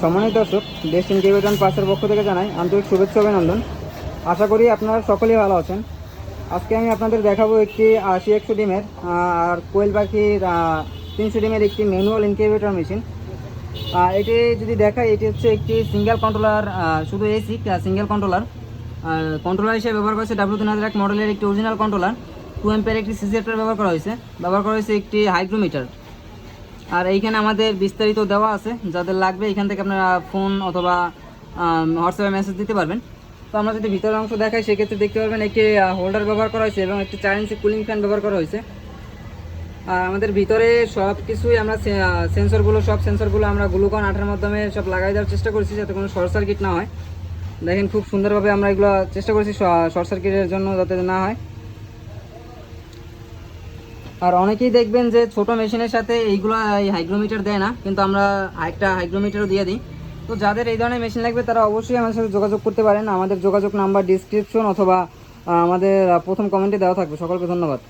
সম্মানিত দর্শক, best incubator পার্সের পক্ষ থেকে জানাই আন্তরিক শুভেচ্ছা অভিনন্দন। আশা করি আপনারা সকলেই ভালো আছেন। আজকে আমি আপনাদের দেখাবো একটি 80-100 ডিমের আর কোয়েল পাখির 300 ডিমের একটি ম্যানুয়াল ইনকিউবেটর মেশিন। এটি যদি দেখাই, এটি হচ্ছে একটি সিঙ্গেল কন্ট্রোলার, শুধু এসি সিঙ্গেল কন্ট্রোলার হিসেবে ব্যবহার করেছে W3001 মডেলের একটি অরিজিনাল কন্ট্রোলার। 2 অ্যাম্পিয়ার একটি সিজিএফটার ব্যবহার করা হয়েছে একটি হাইগ্রোমিটার। আর এইখানে আমাদের বিস্তারিত দেওয়া আছে, যাদের লাগবে এখান থেকে আপনারা ফোন অথবা হোয়াটসঅ্যাপে মেসেজ দিতে পারবেন। তো আমরা যদি ভিতরের অংশ দেখাই, সেক্ষেত্রে দেখতে পারবেন একটি হোল্ডার ব্যবহার করা হয়েছে এবং একটি 4 ইঞ্চি কুলিং ফ্যান ব্যবহার করা হয়েছে। আর আমাদের ভিতরে সব কিছুই আমরা সব সেন্সরগুলো আমরা গ্লুকন আঠার মাধ্যমে সব লাগাই দেওয়ার চেষ্টা করেছি, যাতে কোনো শর্ট সার্কিট না হয়। দেখেন খুব সুন্দরভাবে আমরা এগুলো চেষ্টা করেছি শর্ট সার্কিটের জন্য যাতে না হয়। আর অনেকেই দেখবেন যে ছোট মেশিনের সাথে এইগুলো এই হাইগ্রোমিটার দেয় না, কিন্তু আমরা একটা হাইগ্রোমিটারও দিয়ে দিই। তো যাদের এই ধরনের মেশিন লাগবে তারা অবশ্যই আমাদের সাথে যোগাযোগ করতে পারেন। আমাদের যোগাযোগ নাম্বার ডিসক্রিপশন অথবা আমাদের প্রথম কমেন্টে দেওয়া থাকবে। সকলকে ধন্যবাদ।